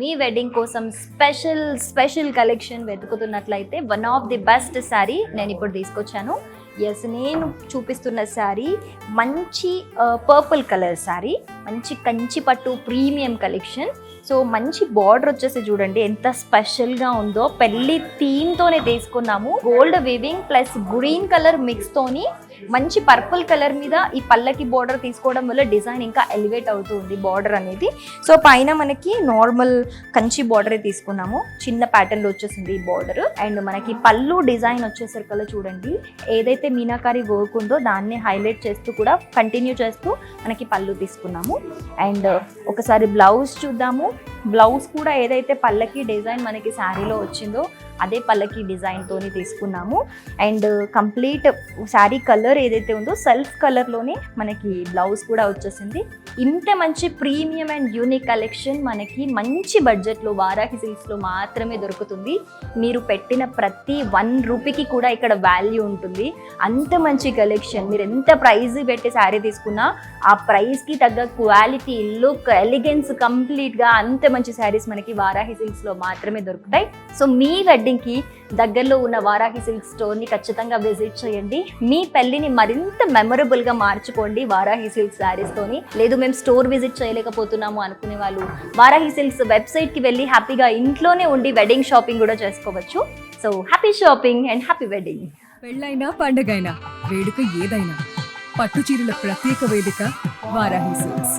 మీ wedding కోసం special collection వెతుకుతున్నట్లయితే one of the best sari నేను ఇప్పుడు తీసుకొచ్చాను. ఎస్, నేను చూపిస్తున్న శారీ మంచి పర్పుల్ కలర్ శారీ, మంచి కంచి పట్టు ప్రీమియం కలెక్షన్. సో మంచి బార్డర్ వచ్చేసి చూడండి ఎంత స్పెషల్గా ఉందో. పెళ్లి థీమ్తోనే తీసుకున్నాము. Gold weaving plus green colour మిక్స్తోని మంచి పర్పుల్ కలర్ మీద ఈ పల్లకి బార్డర్ తీసుకోవడం వల్ల డిజైన్ ఇంకా ఎలివేట్ అవుతుంది బార్డర్ అనేది. సో పైన మనకి నార్మల్ కంచి బార్డరే తీసుకున్నాము. చిన్న ప్యాటర్న్లో వచ్చేసింది ఈ బార్డర్. అండ్ మనకి పళ్ళు డిజైన్ వచ్చేసరికల్లా చూడండి ఏదైతే మీనాకారి వర్క్ ఉందో దాన్ని హైలైట్ చేస్తూ కూడా కంటిన్యూ చేస్తూ మనకి పళ్ళు తీసుకున్నాము. అండ్ ఒకసారి బ్లౌజ్ చూద్దాము. బ్లౌజ్ కూడా ఏదైతే పల్లకి డిజైన్ మనకి శారీలో వచ్చిందో అదే పల్లకి డిజైన్తోని తీసుకున్నాము. అండ్ కంప్లీట్ శారీ కలర్ ఏదైతే ఉందో సెల్ఫ్ కలర్లోనే మనకి బ్లౌజ్ కూడా వచ్చేసింది. ఇంత మంచి ప్రీమియం అండ్ యూనిక్ కలెక్షన్ మనకి మంచి బడ్జెట్లో వారాహి సిల్క్స్లో మాత్రమే దొరుకుతుంది. మీరు పెట్టిన ప్రతి 1 రూపీకి కూడా ఇక్కడ వాల్యూ ఉంటుంది. అంత మంచి కలెక్షన్. మీరు ఎంత ప్రైజ్ పెట్టి శారీ తీసుకున్నా ఆ ప్రైస్కి తగ్గ క్వాలిటీ, లుక్, ఎలిగెన్స్ కంప్లీట్గా అంత మంచి శారీస్ మనకి వారాహి సిల్క్స్లో మాత్రమే దొరుకుతాయి. సో మీ వెడ్డింగ్కి దగ్గరలో ఉన్న వారాహి సిల్క్ స్టోర్ని ఖచ్చితంగా విజిట్ చేయండి. మీ పెళ్లిని మరింత మెమరబుల్గా మార్చుకోండి వారాహి సిల్క్ శారీస్తోని. లేదు మేము స్టోర్ విజిట్ చేయలేకపోతున్నాము అనుకునే వాళ్ళు వారాహి సిల్క్స్ వెబ్సైట్కి వెళ్ళి హ్యాపీగా ఇంట్లోనే ఉండి వెడ్డింగ్ షాపింగ్ కూడా చేసుకోవచ్చు. So happy shopping and happy wedding. పెళ్ళైనా పండగైనా వేడుక ఏదైనా పట్టు చీరల ప్రత్యేక వేదిక వారాహి సిల్క్స్.